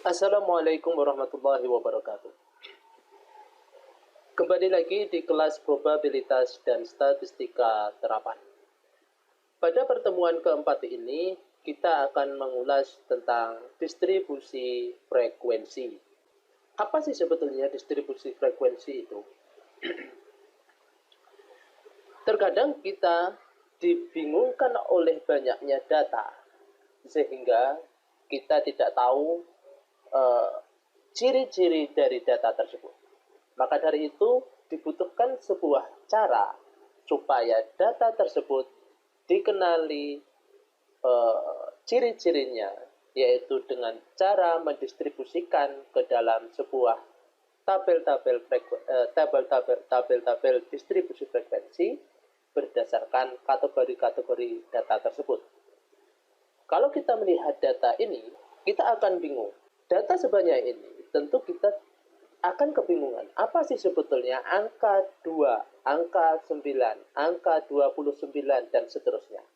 Assalamualaikum warahmatullahi wabarakatuh. Kembali lagi di kelas probabilitas dan statistika terapan. Pada pertemuan keempat ini, kita akan mengulas tentang distribusi frekuensi. Apa sih sebetulnya distribusi frekuensi itu? Terkadang kita dibingungkan oleh banyaknya data, sehingga kita tidak tahu ciri-ciri dari data tersebut. Maka dari itu dibutuhkan sebuah cara supaya data tersebut dikenali ciri-cirinya, yaitu dengan cara mendistribusikan ke dalam sebuah tabel-tabel distribusi frekuensi berdasarkan kategori-kategori data tersebut. Kalau kita melihat data ini, kita akan bingung. Data sebanyak ini tentu kita akan kebingungan. Apa sih sebetulnya angka 2, angka 9, angka 29, dan seterusnya.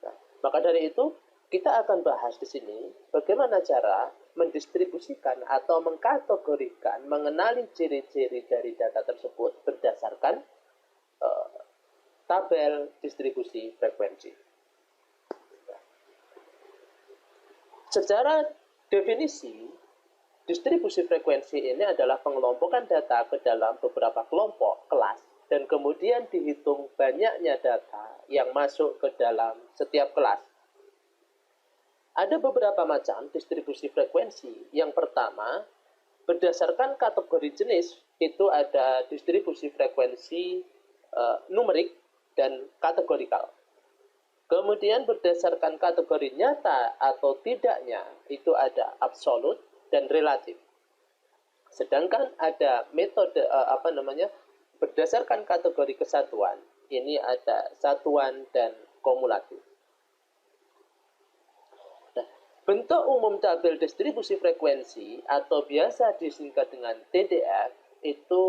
Nah, maka dari itu, kita akan bahas di sini bagaimana cara mendistribusikan atau mengkategorikan, mengenali ciri-ciri dari data tersebut berdasarkan tabel distribusi frekuensi. Secara definisi, distribusi frekuensi ini adalah pengelompokan data ke dalam beberapa kelompok kelas dan kemudian dihitung banyaknya data yang masuk ke dalam setiap kelas. Ada beberapa macam distribusi frekuensi. Yang pertama, berdasarkan kategori jenis, itu ada distribusi frekuensi numerik dan kategorikal. Kemudian berdasarkan kategori nyata atau tidaknya, itu ada absolut dan relatif. Sedangkan ada metode berdasarkan kategori kesatuan, ini ada satuan dan kumulatif. Nah, bentuk umum tabel distribusi frekuensi atau biasa disingkat dengan TDF itu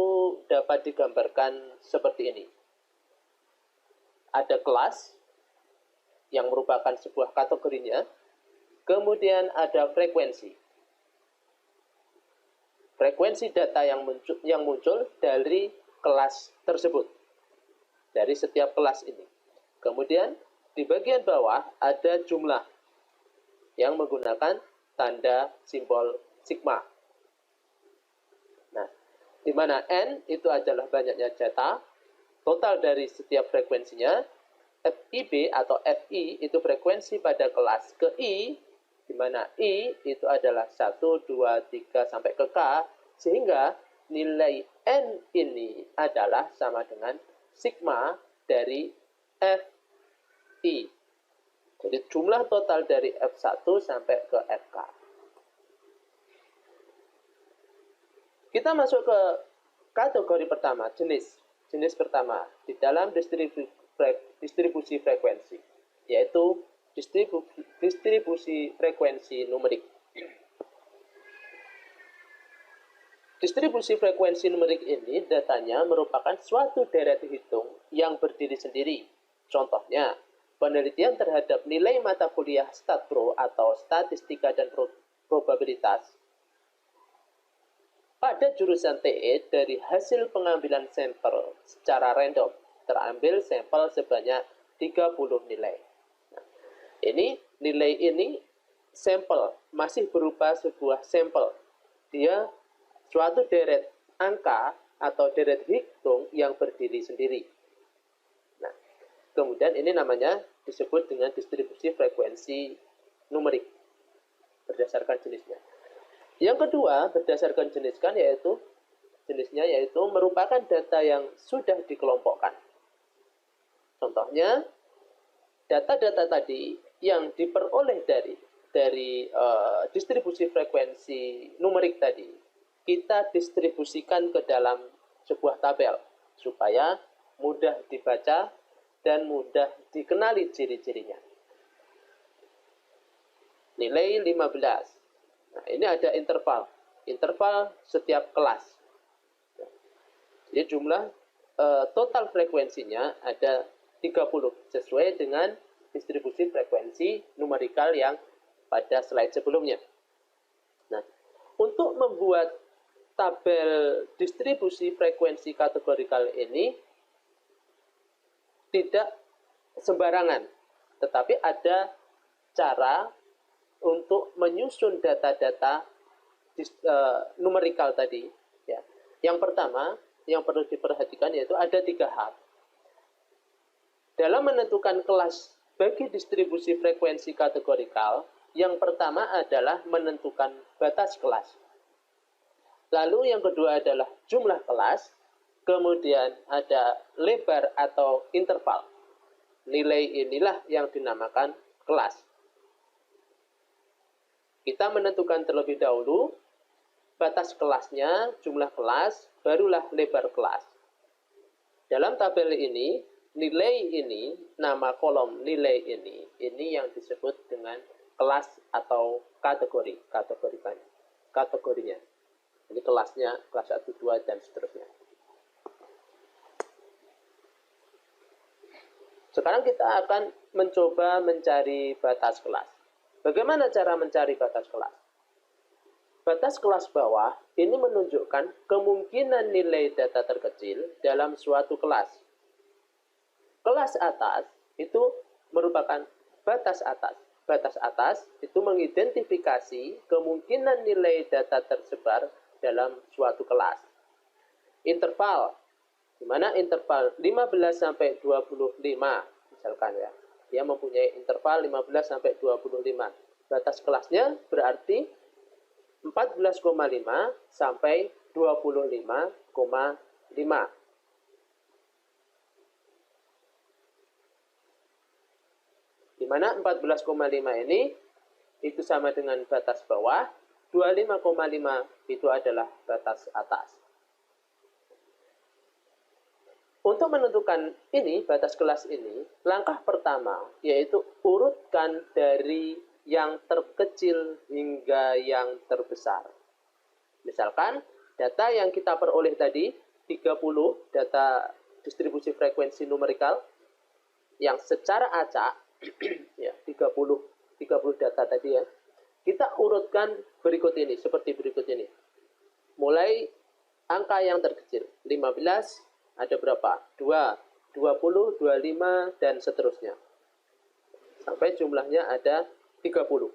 dapat digambarkan seperti ini. Ada kelas yang merupakan sebuah kategorinya, kemudian ada frekuensi. Frekuensi data yang muncul dari kelas tersebut, dari setiap kelas ini. Kemudian di bagian bawah ada jumlah yang menggunakan tanda simbol sigma. Nah, di mana N itu adalah banyaknya data, total dari setiap frekuensinya, FIB atau FI itu frekuensi pada kelas ke I, di mana I itu adalah 1, 2, 3, sampai ke K, sehingga nilai N ini adalah sama dengan sigma dari FI. Jadi jumlah total dari F1 sampai ke FK. Kita masuk ke kategori pertama, jenis pertama di dalam distribusi frekuensi, yaitu distribusi frekuensi numerik. Distribusi frekuensi numerik ini datanya merupakan suatu deret hitung yang berdiri sendiri. Contohnya, penelitian terhadap nilai mata kuliah StatPro atau statistika dan probabilitas pada jurusan TE dari hasil pengambilan sampel secara random. Terambil sampel sebanyak 30 nilai. Nah, nilai ini sampel, masih berupa sebuah sampel. Dia suatu deret angka atau deret hitung yang berdiri sendiri. Nah, kemudian ini namanya disebut dengan distribusi frekuensi numerik berdasarkan jenisnya. Yang kedua, berdasarkan jenisnya yaitu merupakan data yang sudah dikelompokkan. Contohnya, data-data tadi yang diperoleh dari distribusi frekuensi numerik tadi, kita distribusikan ke dalam sebuah tabel supaya mudah dibaca dan mudah dikenali ciri-cirinya. Nilai 15. Nah, ini ada interval setiap kelas. Jadi jumlah total frekuensinya ada 30 sesuai dengan distribusi frekuensi numerikal yang pada slide sebelumnya. untuk membuat tabel distribusi frekuensi kategorikal ini tidak sembarangan, tetapi ada cara untuk menyusun data-data numerikal tadi. Ya. Yang pertama, yang perlu diperhatikan yaitu ada 3 hal. Dalam menentukan kelas bagi distribusi frekuensi kategorikal, yang pertama adalah menentukan batas kelas. Lalu yang kedua adalah jumlah kelas, kemudian ada lebar atau interval. Nilai inilah yang dinamakan kelas. Kita menentukan terlebih dahulu batas kelasnya, jumlah kelas, barulah lebar kelas. Dalam tabel ini, nilai ini, nama kolom nilai ini yang disebut dengan kelas atau kategorinya. Ini kelasnya, kelas 1, 2, dan seterusnya. Sekarang kita akan mencoba mencari batas kelas. Bagaimana cara mencari batas kelas? Batas kelas bawah ini menunjukkan kemungkinan nilai data terkecil dalam suatu kelas. Kelas atas itu merupakan batas atas. Batas atas itu mengidentifikasi kemungkinan nilai data tersebar dalam suatu kelas. Interval, di mana interval 15 sampai 25 misalkan ya. Dia mempunyai interval 15 sampai 25. Batas kelasnya berarti 14,5 sampai 25,5. Di mana 14,5 ini itu sama dengan batas bawah, 25,5 itu adalah batas atas. Untuk menentukan ini, batas kelas ini, langkah pertama yaitu urutkan dari yang terkecil hingga yang terbesar. Misalkan, data yang kita peroleh tadi, 30 data distribusi frekuensi numerikal, yang secara acak, ya, 30 data tadi ya, kita urutkan berikut ini, seperti berikut ini. Mulai angka yang terkecil, 15, ada berapa? 2, 20, 25, dan seterusnya. Sampai jumlahnya ada 30.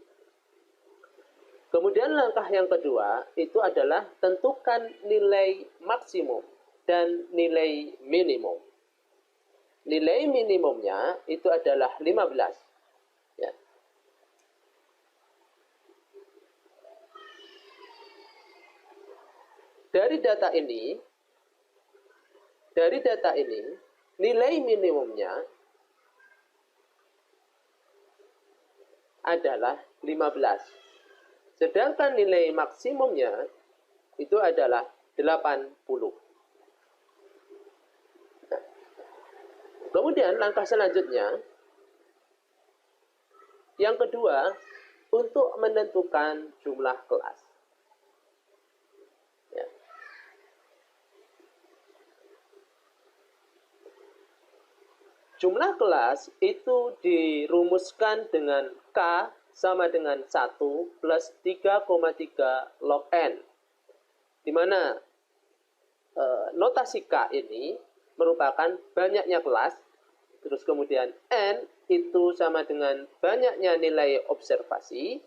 Kemudian langkah yang kedua, itu adalah tentukan nilai maksimum dan nilai minimum. Nilai minimumnya itu adalah 15. Ya. Dari data ini, nilai minimumnya adalah 15. Sedangkan nilai maksimumnya itu adalah 80. Nah, kemudian langkah selanjutnya, yang kedua, untuk menentukan jumlah kelas. Ya. Jumlah kelas itu dirumuskan dengan K sama dengan 1 plus 3,3 log N. Di mana notasi K ini merupakan banyaknya kelas, terus kemudian N itu sama dengan banyaknya nilai observasi.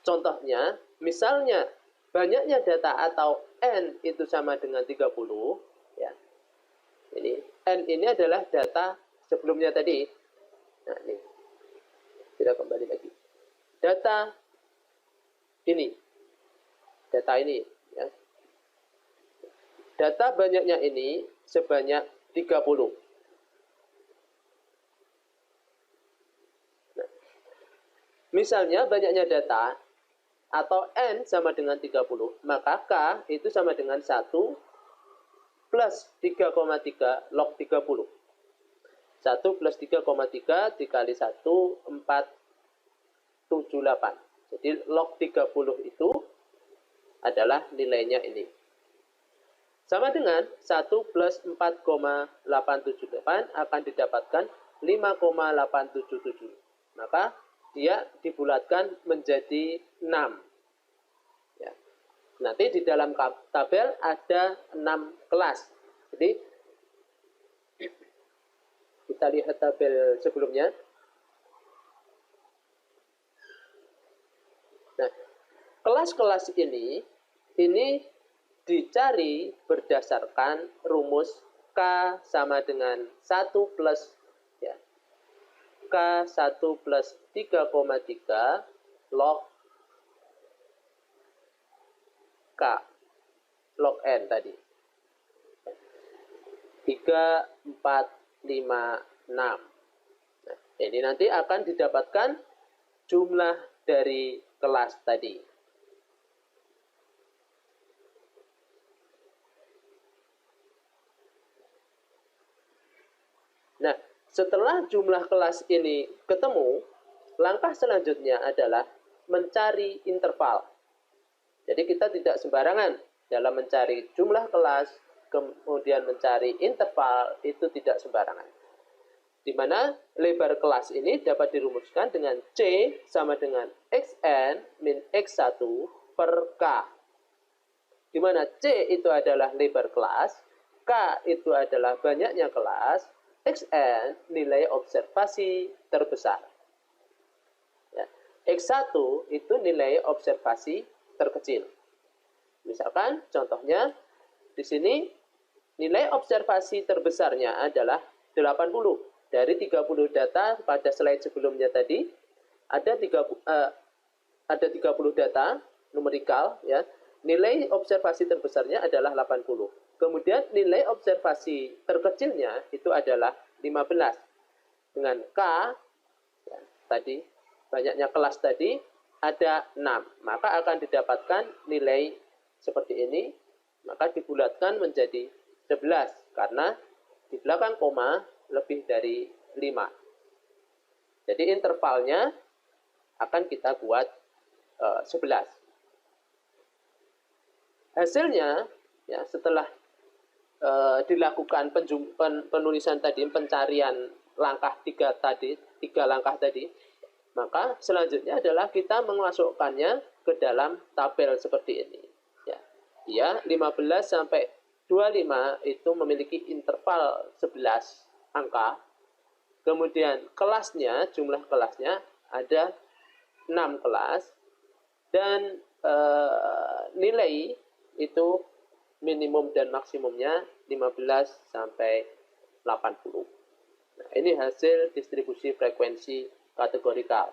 Contohnya, misalnya banyaknya data atau N itu sama dengan 30, ya. Ini N ini adalah data sebelumnya tadi. Nah, ini. Kita kembali lagi. Data ini. Data ini. Ya. Data banyaknya ini sebanyak 30. Nah, misalnya banyaknya data atau N sama dengan 30, maka K itu sama dengan 1 plus 3,3 log 30. 1 plus 3,3 dikali 1, 478. Jadi log 30 itu adalah nilainya ini. Sama dengan 1 plus 4,878 akan didapatkan 5,877. Maka dia dibulatkan menjadi 6. Nanti di dalam tabel ada 6 kelas. Jadi kita lihat tabel sebelumnya. Nah, kelas-kelas ini dicari berdasarkan rumus K sama dengan 1 plus ya, K1 plus 3,3 log K log N tadi. 3, 4, 5, 6. Nah, ini nanti akan didapatkan jumlah dari kelas tadi. Nah, setelah jumlah kelas ini ketemu, langkah selanjutnya adalah mencari interval. Jadi kita tidak sembarangan dalam mencari jumlah kelas, kemudian mencari interval, itu tidak sembarangan. Di mana lebar kelas ini dapat dirumuskan dengan C sama dengan Xn min X1 per K. Di mana C itu adalah lebar kelas, K itu adalah banyaknya kelas, Xn nilai observasi terbesar. Ya. X1 itu nilai observasi terkecil. Misalkan contohnya di sini nilai observasi terbesarnya adalah 80. Dari 30 data pada slide sebelumnya tadi ada 30 data numerikal ya. Nilai observasi terbesarnya adalah 80. Kemudian nilai observasi terkecilnya itu adalah 15. Dengan K ya, tadi banyaknya kelas tadi ada 6, maka akan didapatkan nilai seperti ini, maka dibulatkan menjadi 11 karena di belakang koma lebih dari 5. Jadi intervalnya akan kita buat 11. Hasilnya ya, setelah dilakukan penulisan tadi, pencarian langkah 3 langkah tadi, maka selanjutnya adalah kita memasukkannya ke dalam tabel seperti ini. Ya, 15 sampai 25 itu memiliki interval 11 angka. Kemudian kelasnya, jumlah kelasnya ada 6 kelas. Dan nilai itu minimum dan maksimumnya 15 sampai 80. Nah, ini hasil distribusi frekuensi kategorikal.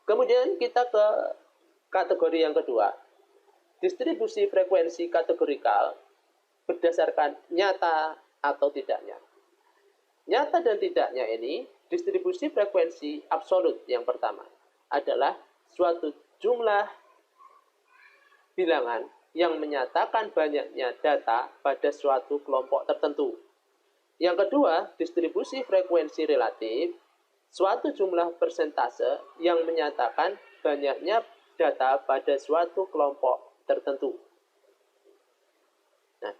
Kemudian kita ke kategori yang kedua. Distribusi frekuensi kategorikal berdasarkan nyata atau tidaknya. Nyata dan tidaknya ini, distribusi frekuensi absolut yang pertama adalah suatu jumlah bilangan yang menyatakan banyaknya data pada suatu kelompok tertentu. Yang kedua, distribusi frekuensi relatif, suatu jumlah persentase yang menyatakan banyaknya data pada suatu kelompok tertentu. Nah,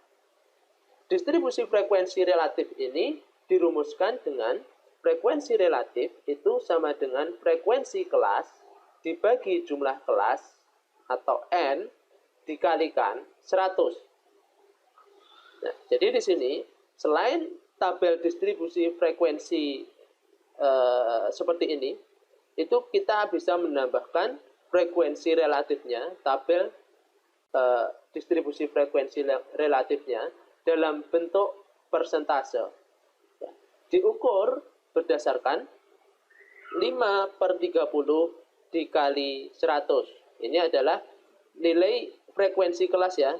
distribusi frekuensi relatif ini dirumuskan dengan frekuensi relatif itu sama dengan frekuensi kelas dibagi jumlah kelas atau N dikalikan 100. Nah, jadi di sini selain tabel distribusi frekuensi seperti ini, itu kita bisa menambahkan frekuensi relatifnya, tabel distribusi frekuensi relatifnya dalam bentuk persentase. Ya, diukur berdasarkan 5/30 dikali 100. Ini adalah nilai frekuensi kelas ya.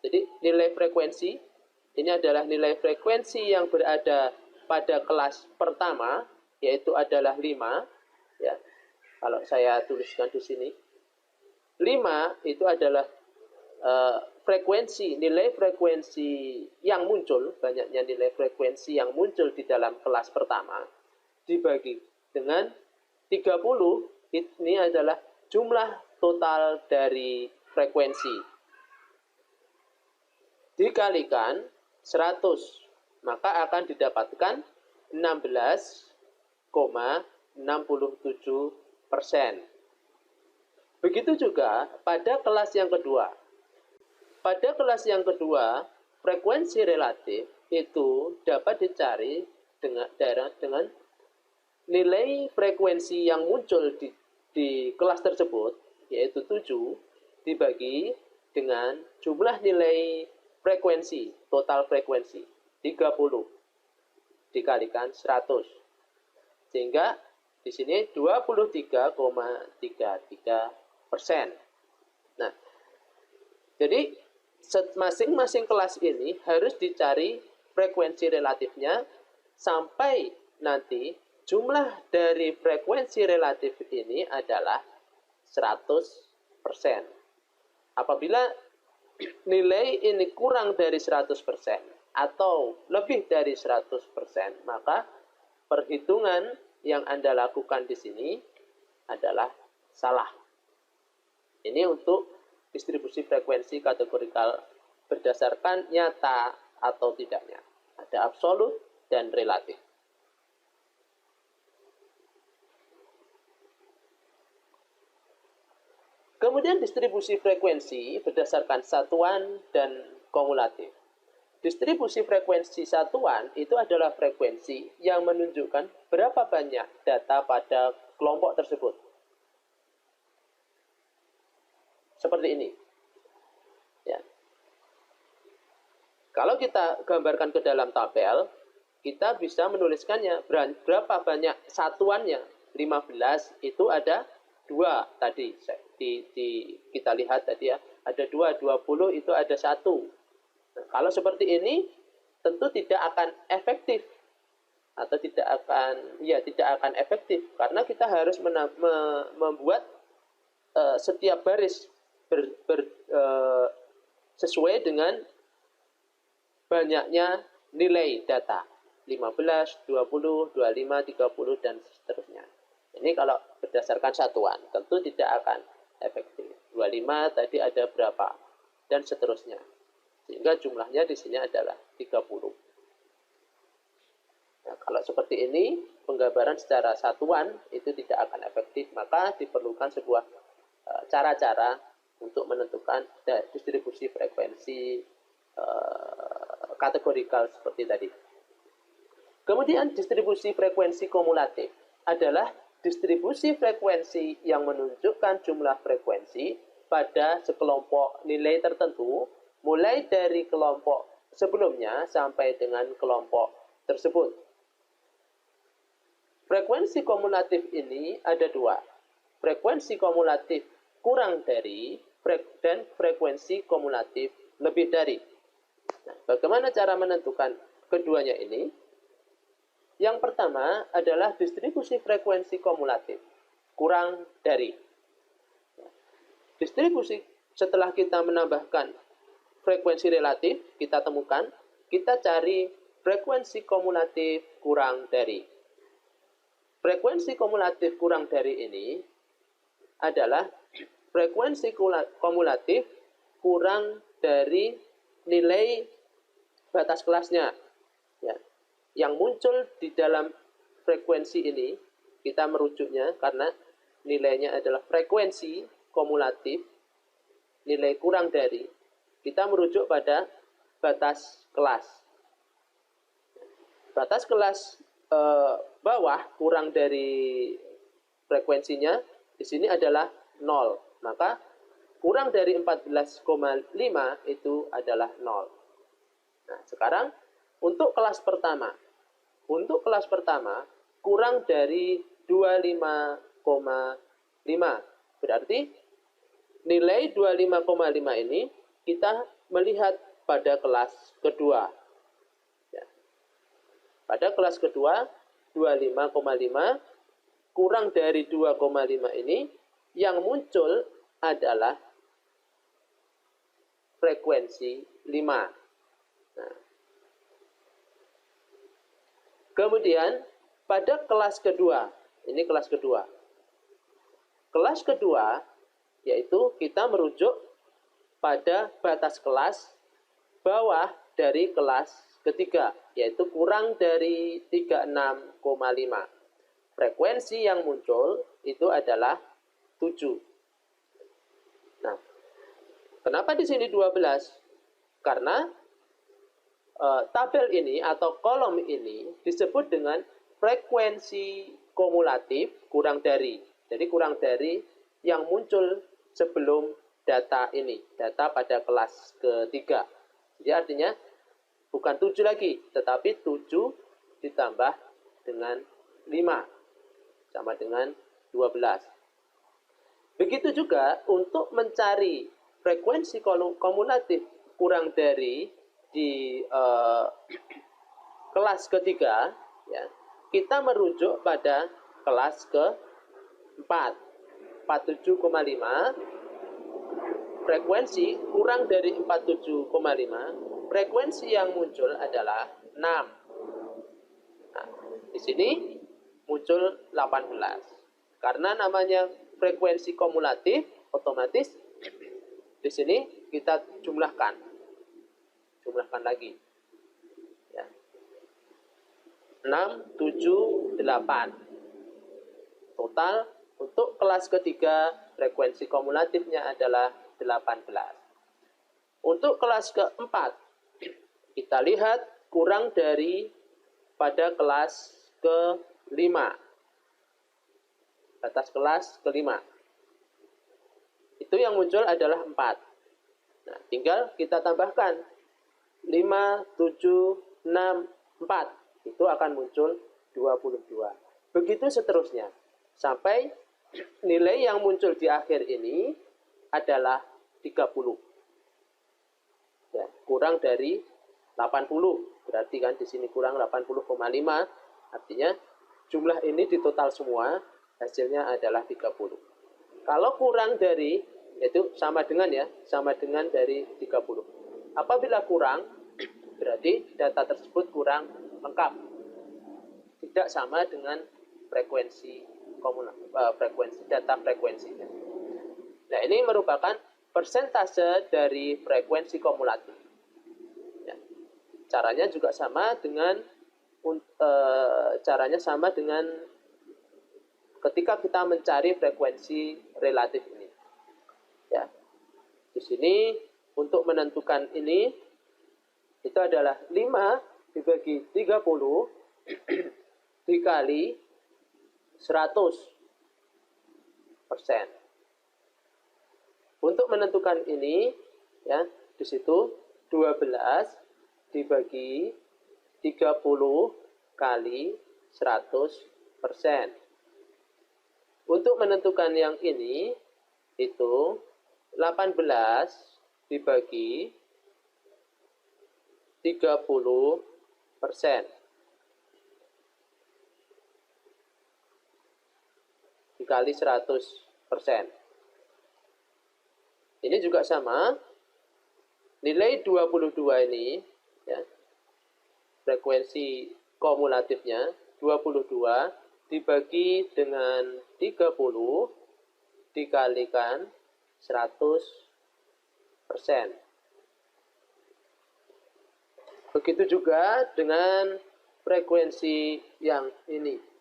Jadi nilai frekuensi ini adalah nilai frekuensi yang berada pada kelas pertama, yaitu adalah 5 ya. Kalau saya tuliskan di sini 5 itu adalah nilai frekuensi yang muncul, banyaknya nilai frekuensi yang muncul di dalam kelas pertama dibagi dengan 30, ini adalah jumlah total dari frekuensi dikalikan 100, maka akan didapatkan 16,67%. Begitu juga pada kelas yang kedua. Pada kelas yang kedua, frekuensi relatif itu dapat dicari dengan nilai frekuensi yang muncul di kelas tersebut, yaitu 7, dibagi dengan jumlah nilai frekuensi, total frekuensi, 30, dikalikan 100. Sehingga di sini 23,33%. Nah, jadi masing-masing kelas ini harus dicari frekuensi relatifnya sampai nanti jumlah dari frekuensi relatif ini adalah 100%. Apabila nilai ini kurang dari 100% atau lebih dari 100%, maka perhitungan yang Anda lakukan di sini adalah salah. Ini untuk distribusi frekuensi kategorikal berdasarkan nyata atau tidaknya. Ada absolut dan relatif. Kemudian distribusi frekuensi berdasarkan satuan dan kumulatif. Distribusi frekuensi satuan itu adalah frekuensi yang menunjukkan berapa banyak data pada kelompok tersebut. Seperti ini. Ya. Kalau kita gambarkan ke dalam tabel, kita bisa menuliskannya berapa banyak satuannya. 15 itu ada 2 tadi. Kita lihat tadi ya, ada 2, 20 itu ada 1. Nah, kalau seperti ini tentu tidak akan efektif atau tidak akan efektif karena kita harus membuat setiap baris sesuai dengan banyaknya nilai data 15, 20, 25, 30 dan seterusnya. Ini kalau berdasarkan satuan tentu tidak akan efektif. 25 tadi ada berapa dan seterusnya. Sehingga jumlahnya di sini adalah 30. Nah, kalau seperti ini, penggambaran secara satuan itu tidak akan efektif, maka diperlukan sebuah cara-cara untuk menentukan distribusi frekuensi kategorikal seperti tadi. Kemudian distribusi frekuensi kumulatif adalah distribusi frekuensi yang menunjukkan jumlah frekuensi pada sekelompok nilai tertentu mulai dari kelompok sebelumnya sampai dengan kelompok tersebut. Frekuensi kumulatif ini ada 2. Frekuensi kumulatif kurang dari dan frekuensi kumulatif lebih dari. Nah, bagaimana cara menentukan keduanya ini? Yang pertama adalah distribusi frekuensi kumulatif kurang dari. Distribusi setelah kita menambahkan frekuensi relatif, kita temukan, kita cari frekuensi kumulatif kurang dari. Frekuensi kumulatif kurang dari ini adalah frekuensi kumulatif kurang dari nilai batas kelasnya. Ya. Yang muncul di dalam frekuensi ini, kita merujuknya karena nilainya adalah frekuensi kumulatif, nilai kurang dari, kita merujuk pada batas kelas. Batas kelas bawah kurang dari frekuensinya di sini adalah 0. Maka kurang dari 14,5 itu adalah 0. Nah, sekarang untuk kelas pertama. Untuk kelas pertama kurang dari 25,5. Berarti nilai 25,5 ini kita melihat pada kelas kedua. Ya. Pada kelas kedua 25,5 kurang dari 2,5 ini yang muncul adalah frekuensi 5. Nah. Kemudian pada kelas kedua, ini kelas kedua. Kelas kedua yaitu kita merujuk pada batas kelas bawah dari kelas ketiga, yaitu kurang dari 36,5. Frekuensi yang muncul itu adalah 7. Kenapa di sini 12? Karena tabel ini atau kolom ini disebut dengan frekuensi kumulatif kurang dari. Jadi kurang dari yang muncul sebelum data ini, data pada kelas ketiga. Jadi artinya bukan 7 lagi, tetapi 7 ditambah dengan 5 sama dengan 12. Begitu juga untuk mencari frekuensi kumulatif kurang dari di kelas ketiga, ya, kita merujuk pada kelas keempat, 47,5. Frekuensi kurang dari 47,5, frekuensi yang muncul adalah 6. Nah, di sini muncul 18. Karena namanya frekuensi kumulatif, otomatis di sini kita jumlahkan lagi. Ya. 6, 7, 8. Total untuk kelas ketiga frekuensi kumulatifnya adalah 18. Untuk kelas keempat, kita lihat kurang dari pada kelas kelima. Batas kelas kelima. Itu yang muncul adalah 4. Nah, tinggal kita tambahkan 5, 7, 6, 4. Itu akan muncul 22. Begitu seterusnya. Sampai nilai yang muncul di akhir ini adalah 30. Ya, kurang dari 80. Berarti kan di sini kurang 80,5. Artinya jumlah ini di total semua hasilnya adalah 30. Kalau kurang dari, itu sama dengan dari 30. Apabila kurang, berarti data tersebut kurang lengkap. Tidak sama dengan data frekuensinya. Nah, ini merupakan persentase dari frekuensi kumulatif. Ya. Caranya juga sama dengan ketika kita mencari frekuensi relatif ini. Ya. Di sini untuk menentukan ini itu adalah 5 dibagi 30 dikali 100%. Untuk menentukan ini, ya, di situ 12 dibagi 30 kali 100%. Untuk menentukan yang ini, itu 18 dibagi 30% dikali 100%. Ini juga sama. Nilai 22 ini, ya, frekuensi kumulatifnya 22 dibagi dengan 30 dikalikan 100%. Begitu juga dengan frekuensi yang ini.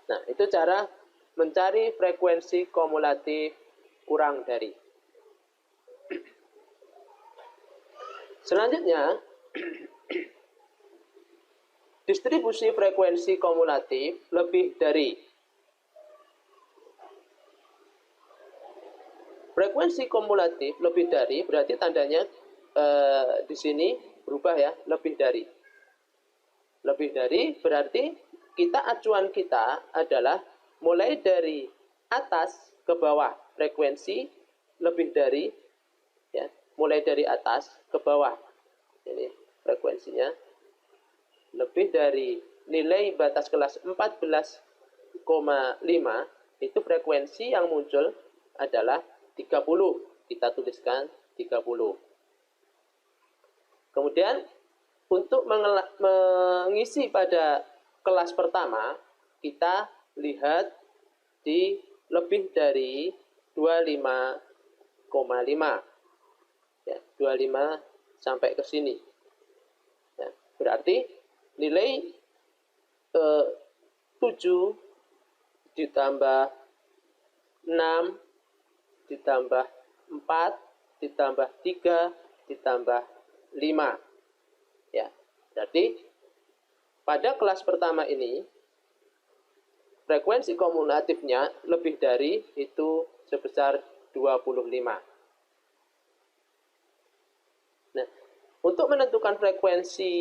Nah, itu cara mencari frekuensi kumulatif kurang dari. Selanjutnya, distribusi frekuensi kumulatif lebih dari. Frekuensi kumulatif lebih dari berarti tandanya di sini berubah, ya, lebih dari. Lebih dari berarti acuan kita adalah mulai dari atas ke bawah, frekuensi lebih dari, ya, mulai dari atas ke bawah. Ini frekuensinya lebih dari nilai batas kelas 14,5, itu frekuensi yang muncul adalah 30. Kita tuliskan 30. Kemudian untuk mengisi pada kelas pertama, kita lihat di lebih dari 25,5. Ya, 25 sampai ke sini. Ya, berarti nilai 7 ditambah 6, ditambah 4, ditambah 3, ditambah 5. Ya, berarti pada kelas pertama ini frekuensi kumulatifnya lebih dari itu sebesar 25. Nah, untuk menentukan frekuensi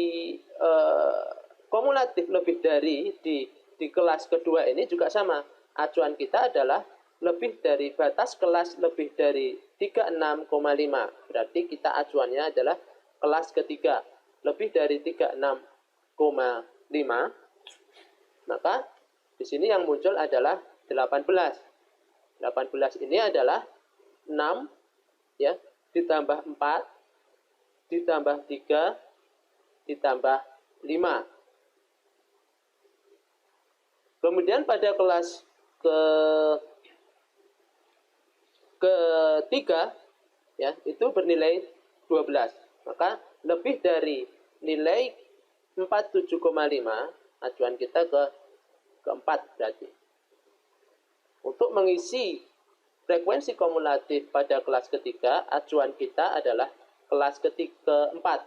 kumulatif lebih dari di kelas kedua ini juga sama. Acuan kita adalah lebih dari batas kelas lebih dari 36,5. Berarti kita acuannya adalah kelas ketiga. Lebih dari 36,5. Maka di sini yang muncul adalah 18. 18 ini adalah 6 ya, ditambah 4, ditambah 3, ditambah 5. Kemudian pada kelas ketiga ya, itu bernilai 12. Maka lebih dari nilai 47,5, acuan kita keempat berarti. Untuk mengisi frekuensi kumulatif pada kelas ketiga, acuan kita adalah kelas keempat,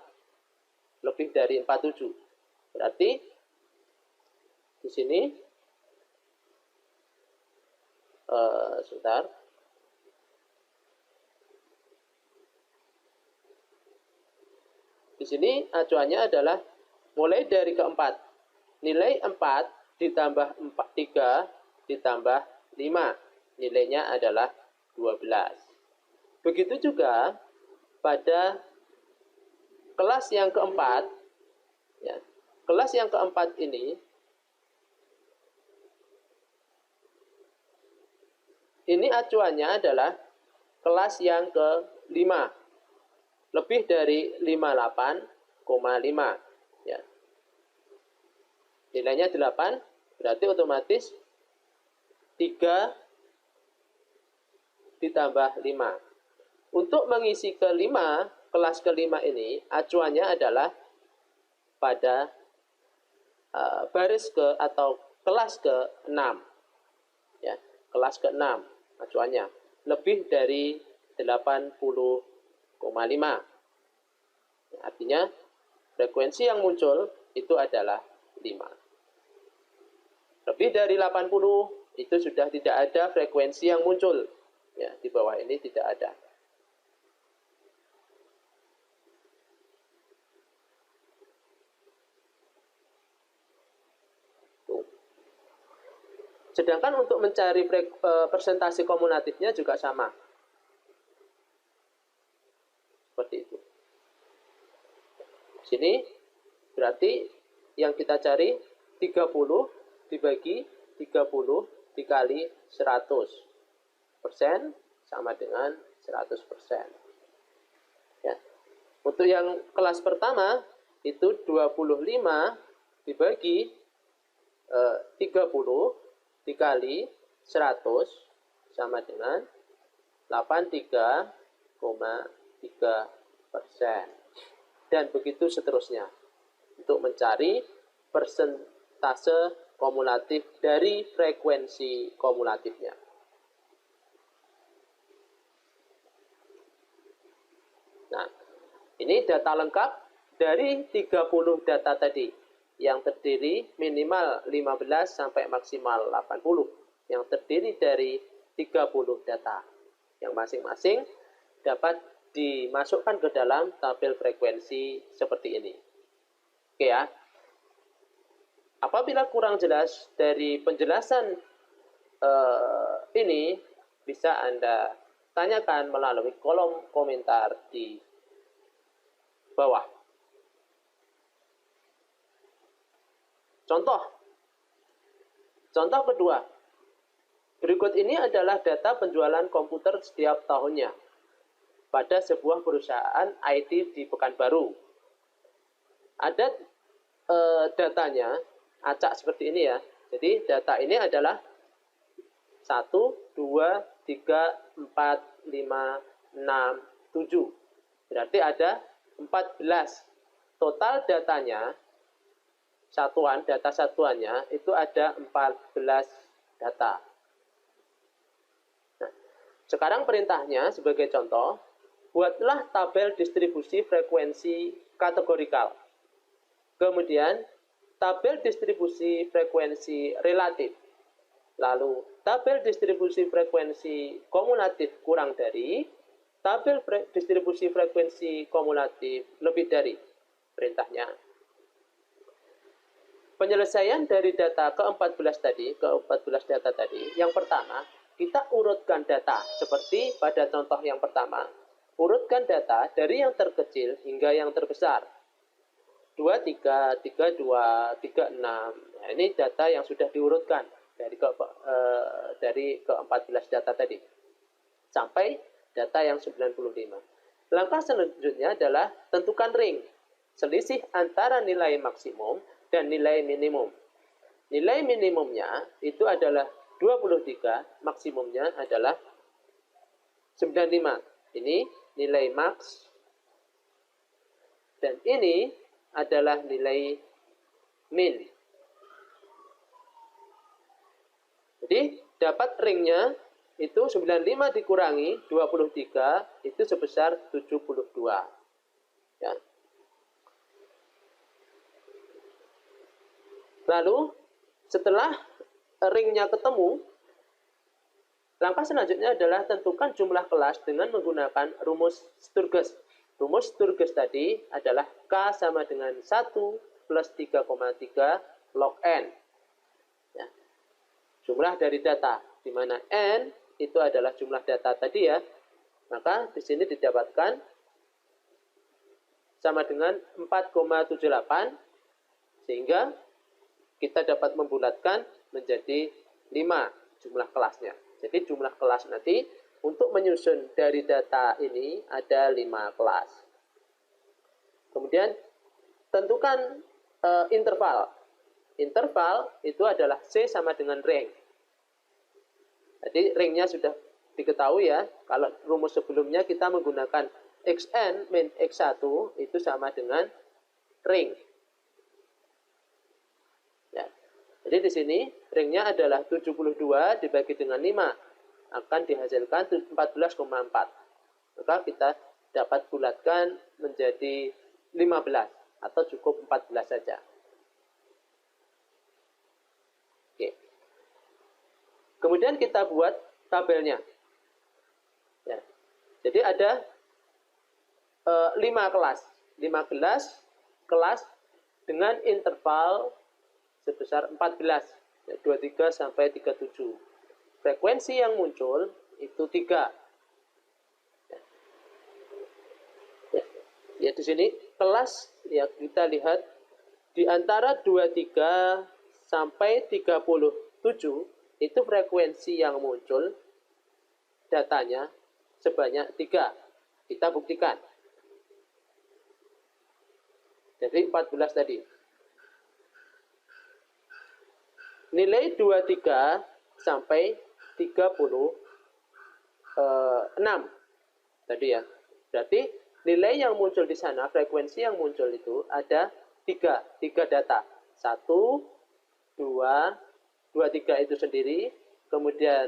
lebih dari 47. Berarti di sini sebentar. Di sini acuannya adalah mulai dari keempat. Nilai 4 ditambah 3 ditambah 5. Nilainya adalah 12. Begitu juga pada kelas yang keempat. Ya, kelas yang keempat ini acuannya adalah kelas yang ke-5. Lebih dari 58,5 ya. Nilainya 8, berarti otomatis 3 ditambah 5. Untuk mengisi kelima, kelas kelima ini acuannya adalah pada baris atau kelas ke-6 ya, kelas ke-6 acuannya lebih dari 80,5. Artinya frekuensi yang muncul itu adalah 5. Lebih dari 80 itu sudah tidak ada frekuensi yang muncul. Ya, di bawah ini tidak ada. Tuh. Sedangkan untuk mencari persentase kumulatifnya juga sama. Seperti itu. Sini berarti yang kita cari 30 dibagi 30 dikali 100% sama dengan 100%. Ya. Untuk yang kelas pertama itu 25 dibagi 30 dikali 100 sama dengan 83,3%. Dan begitu seterusnya untuk mencari persentase kumulatif dari frekuensi kumulatifnya. Nah, ini data lengkap dari 30 data tadi yang terdiri minimal 15 sampai maksimal 80, yang terdiri dari 30 data yang masing-masing dapat dimasukkan ke dalam tabel frekuensi seperti ini. Oke ya. Apabila kurang jelas dari penjelasan ini, bisa Anda tanyakan melalui kolom komentar di bawah. Contoh kedua. Berikut ini adalah data penjualan komputer setiap tahunnya pada sebuah perusahaan IT di Pekanbaru. Ada datanya, acak seperti ini ya. Jadi data ini adalah 1, 2, 3, 4, 5, 6, 7. Berarti ada 14. Total datanya, data satuannya itu ada 14 data. Nah, sekarang perintahnya sebagai contoh, buatlah tabel distribusi frekuensi kategorikal. Kemudian, tabel distribusi frekuensi relatif. Lalu, tabel distribusi frekuensi kumulatif kurang dari, tabel distribusi frekuensi kumulatif lebih dari. Perintahnya. Penyelesaian dari data ke-14 tadi, ke-14 data tadi, yang pertama, kita urutkan data seperti pada contoh yang pertama. Urutkan data dari yang terkecil hingga yang terbesar. 23, 32, 36. Nah, ini data yang sudah diurutkan dari ke-14 data tadi sampai data yang 95. Langkah selanjutnya adalah tentukan ring, selisih antara nilai maksimum dan nilai minimum. Nilai minimumnya itu adalah 23, maksimumnya adalah 95. Ini nilai max dan ini adalah nilai min. Jadi dapat ringnya itu 95 dikurangi 23 itu sebesar 72. Ya. Lalu setelah ringnya ketemu, langkah selanjutnya adalah tentukan jumlah kelas dengan menggunakan rumus Sturges. Rumus Sturges tadi adalah K sama dengan 1 plus 3,3 log N. Ya. Jumlah dari data, di mana N itu adalah jumlah data tadi ya. Maka di sini didapatkan sama dengan 4,78, sehingga kita dapat membulatkan menjadi 5 jumlah kelasnya. Jadi jumlah kelas nanti untuk menyusun dari data ini ada 5 kelas. Kemudian tentukan interval. Interval itu adalah C sama dengan ring. Jadi ringnya sudah diketahui ya. Kalau rumus sebelumnya kita menggunakan Xn min X1 itu sama dengan ring. Ya. Jadi di sini ringnya adalah 72 dibagi dengan 5 akan dihasilkan 14,4. Maka kita dapat bulatkan menjadi 15 atau cukup 14 saja. Oke. Kemudian kita buat tabelnya. Ya. Jadi ada 5 kelas. 5 kelas dengan interval sebesar 14. Ya, 23 sampai 37. Frekuensi yang muncul itu 3. Ya, di sini kelas ya kita lihat di antara 23 sampai 37 itu frekuensi yang muncul datanya sebanyak 3. Kita buktikan. Jadi 14 tadi. Nilai 23 sampai 36 tadi ya. Berarti nilai yang muncul di sana, frekuensi yang muncul itu ada 3 data. 1, 2, 23 itu sendiri, kemudian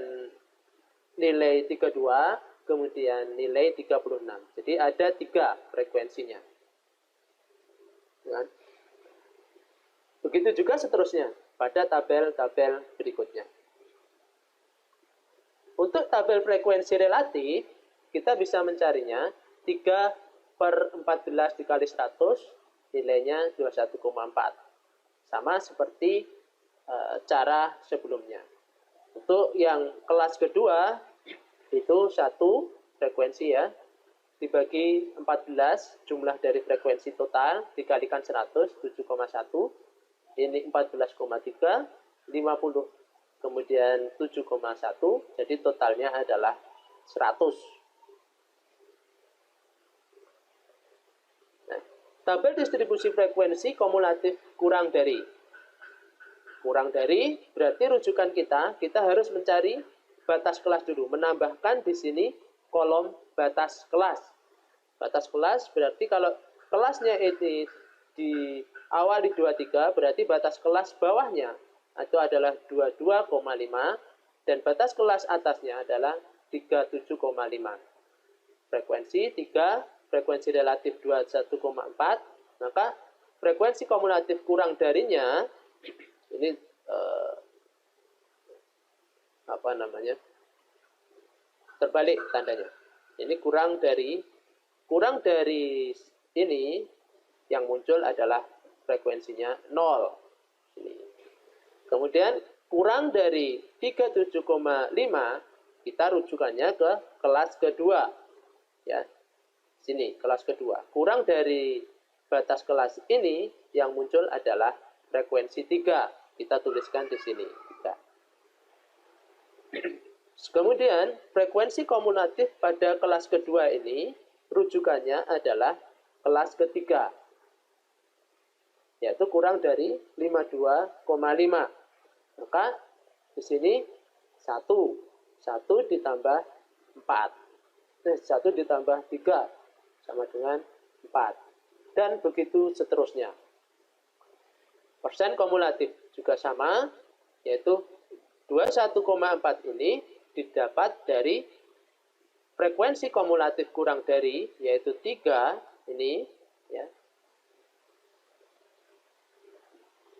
nilai 32, kemudian nilai 36. Jadi ada 3 frekuensinya. Begitu juga seterusnya pada tabel-tabel berikutnya. Untuk tabel frekuensi relatif, kita bisa mencarinya 3/14 dikali 100, nilainya 21,4. Sama seperti cara sebelumnya. Untuk yang kelas kedua, itu 1 frekuensi ya, dibagi 14 jumlah dari frekuensi total dikalikan 100, 7,1. Ini 14,3, 50, kemudian 7,1. Jadi totalnya adalah 100. Nah, tabel distribusi frekuensi kumulatif kurang dari. Kurang dari berarti rujukan kita harus mencari batas kelas dulu. Menambahkan di sini kolom batas kelas. Batas kelas berarti kalau kelasnya ini di awal di 23, berarti batas kelas bawahnya itu adalah 22,5 dan batas kelas atasnya adalah 37,5. Frekuensi 3, frekuensi relatif 21,4, maka frekuensi kumulatif kurang darinya ini terbalik tandanya. Ini kurang dari ini yang muncul adalah frekuensinya 0. Ini. Kemudian kurang dari 37,5 kita rujukannya ke kelas kedua. Ya. Sini kelas kedua. Kurang dari batas kelas ini yang muncul adalah frekuensi 3. Kita tuliskan di sini 3. Kemudian frekuensi kumulatif pada kelas kedua ini rujukannya adalah kelas ketiga, yaitu kurang dari 52,5. Maka di sini 1 ditambah 4. 1 ditambah 3 sama dengan 4. Dan begitu seterusnya. Persen kumulatif juga sama, yaitu 21,4 ini didapat dari frekuensi kumulatif kurang dari, yaitu 3 ini, ya.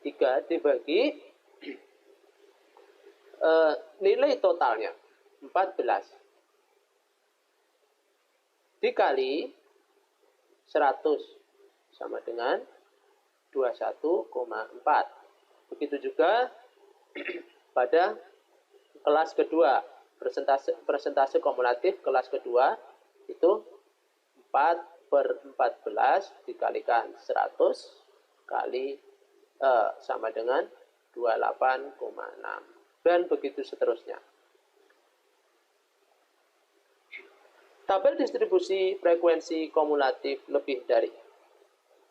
3 dibagi nilai totalnya 14 dikali 100 sama dengan 21,4. Begitu juga pada kelas kedua, persentase kumulatif kelas kedua itu 4/14 dikalikan 100 kali sama dengan 28,6. Dan begitu seterusnya. Tabel distribusi frekuensi kumulatif lebih dari.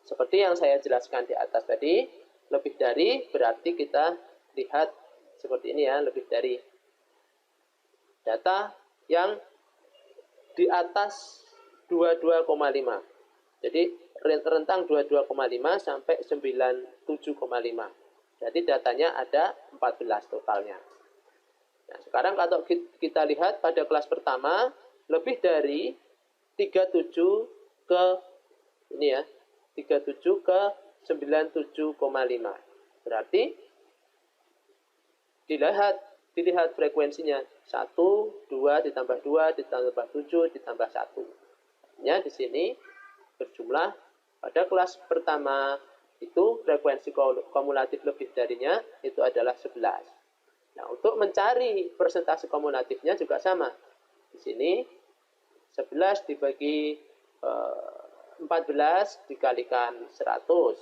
Seperti yang saya jelaskan di atas tadi, lebih dari berarti kita lihat seperti ini ya, lebih dari. Data yang di atas 22,5. Jadi rentang 22,5 sampai 97,5. Jadi datanya ada 14 totalnya. Nah, sekarang kalau kita lihat pada kelas pertama, lebih dari 37 ke ini ya, 37 ke 97,5. Berarti dilihat frekuensinya 1, 2 ditambah 2 ditambah 7 ditambah 1. Artinya di sini berjumlah pada kelas pertama itu frekuensi kumulatif lebih darinya itu adalah 11. Nah, untuk mencari persentase kumulatifnya juga sama. Di sini 11 dibagi 14 dikalikan 100.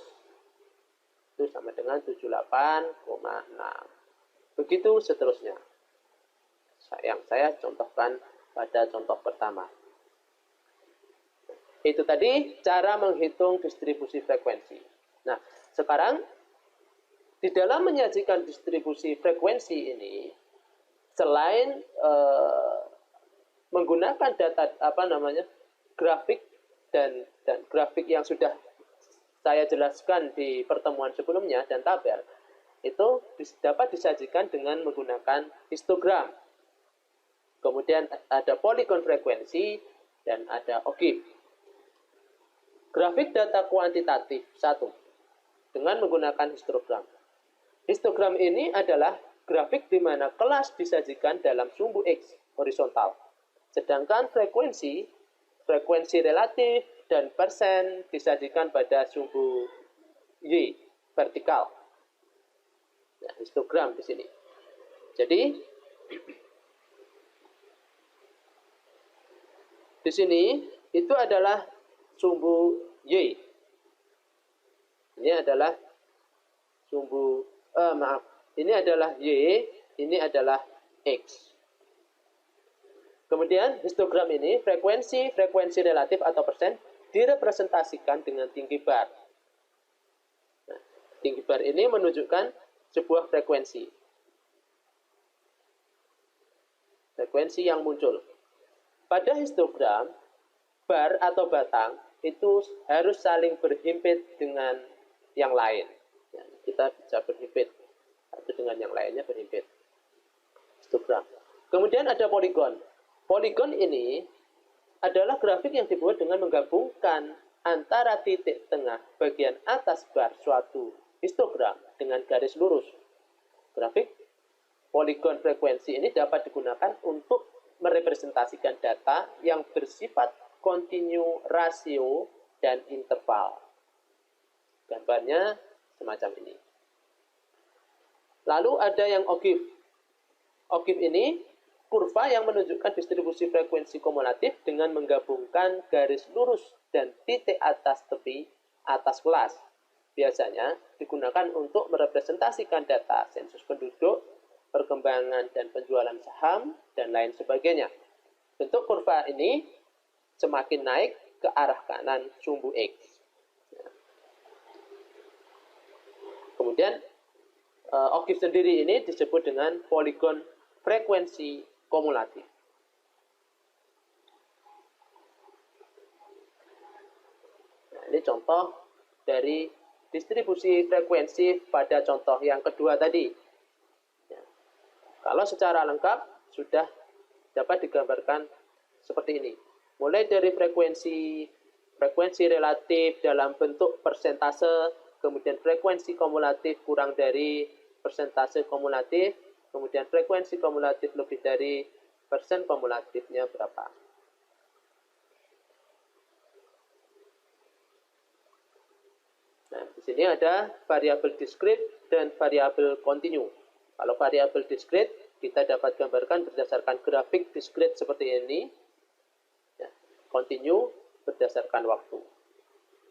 Itu sama dengan 78,6. Begitu seterusnya. Yang saya contohkan pada contoh pertama. Itu tadi cara menghitung distribusi frekuensi. Nah, sekarang di dalam menyajikan distribusi frekuensi ini, selain menggunakan data grafik dan grafik yang sudah saya jelaskan di pertemuan sebelumnya dan tabel, itu dapat disajikan dengan menggunakan histogram. Kemudian ada polygon frekuensi dan ada OGIF. Grafik data kuantitatif 1 dengan menggunakan histogram. Histogram ini adalah grafik di mana kelas disajikan dalam sumbu X horizontal. Sedangkan frekuensi relatif dan persen disajikan pada sumbu Y vertikal. Nah, histogram di sini. Jadi di sini itu adalah sumbu Y. Ini adalah sumbu ini adalah Y, ini adalah X. Kemudian histogram ini frekuensi relatif atau persen direpresentasikan dengan tinggi bar. Nah, tinggi bar ini menunjukkan sebuah frekuensi yang muncul. Pada histogram, bar atau batang itu harus saling berhimpit dengan yang lain. Ya, kita bisa berhimpit. Satu dengan yang lainnya berhimpit. Histogram. Kemudian ada poligon. Poligon ini adalah grafik yang dibuat dengan menggabungkan antara titik tengah bagian atas bar suatu histogram dengan garis lurus. Grafik poligon frekuensi ini dapat digunakan untuk merepresentasikan data yang bersifat kontinu, rasio, dan interval. Gambarnya semacam ini. Lalu ada yang ogif. Ogif ini kurva yang menunjukkan distribusi frekuensi kumulatif dengan menggabungkan garis lurus dan titik atas tepi atas kelas. Biasanya digunakan untuk merepresentasikan data sensus penduduk, perkembangan dan penjualan saham, dan lain sebagainya. Bentuk kurva ini semakin naik ke arah kanan sumbu X. Kemudian ogif sendiri ini disebut dengan poligon frekuensi kumulatif. Nah, ini contoh dari distribusi frekuensi pada contoh yang kedua tadi. Ya. Kalau secara lengkap sudah dapat digambarkan seperti ini. Mulai dari frekuensi relatif dalam bentuk persentase, kemudian frekuensi kumulatif kurang dari persentase kumulatif, kemudian frekuensi kumulatif lebih dari persen kumulatifnya berapa. Nah, di sini ada variabel diskrit dan variabel kontinu. Kalau variabel diskrit kita dapat gambarkan berdasarkan grafik diskrit seperti ini. Ya, kontinu berdasarkan waktu.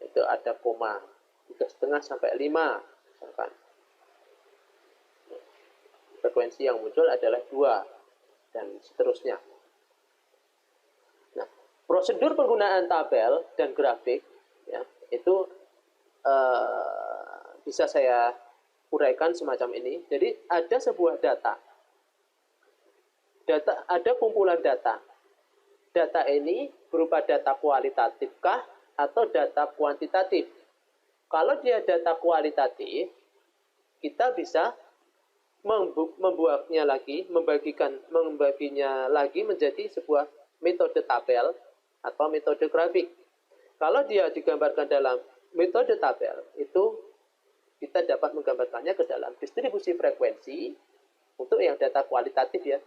Itu ada koma 3,5 sampai 5 misalkan. Frekuensi yang muncul adalah 2 dan seterusnya. Nah, prosedur penggunaan tabel dan grafik ya, itu bisa saya uraikan semacam ini. Jadi ada sebuah data, ada kumpulan data. Data ini berupa data kualitatifkah atau data kuantitatif? Kalau dia data kualitatif, kita bisa membuatnya lagi, membaginya lagi menjadi sebuah metode tabel atau metode grafik. Kalau dia digambarkan dalam metode tabel, itu kita dapat menggambarkannya ke dalam distribusi frekuensi untuk yang data kualitatif ya.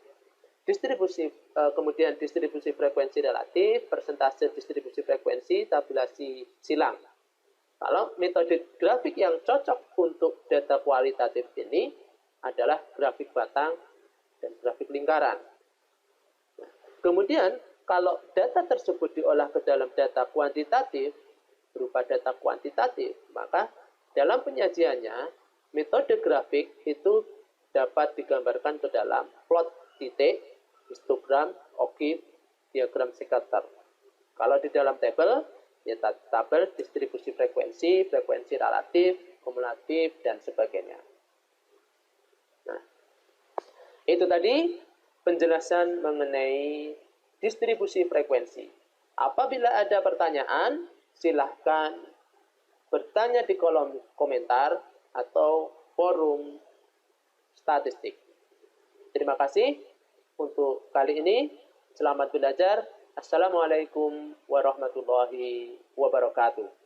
Kemudian distribusi frekuensi relatif, persentase distribusi frekuensi, tabulasi silang. Kalau metode grafik yang cocok untuk data kualitatif ini adalah grafik batang dan grafik lingkaran. Nah, kemudian kalau data tersebut diolah ke dalam data kuantitatif, berupa data kuantitatif, maka dalam penyajiannya metode grafik itu dapat digambarkan ke dalam plot titik, histogram, ogif, diagram scatter. Kalau di dalam tabel, ya tabel distribusi frekuensi, frekuensi relatif, kumulatif, dan sebagainya. Nah, itu tadi penjelasan mengenai distribusi frekuensi. Apabila ada pertanyaan, silahkan bertanya di kolom komentar atau forum statistik. Terima kasih untuk kali ini. Selamat belajar. Assalamualaikum warahmatullahi wabarakatuh.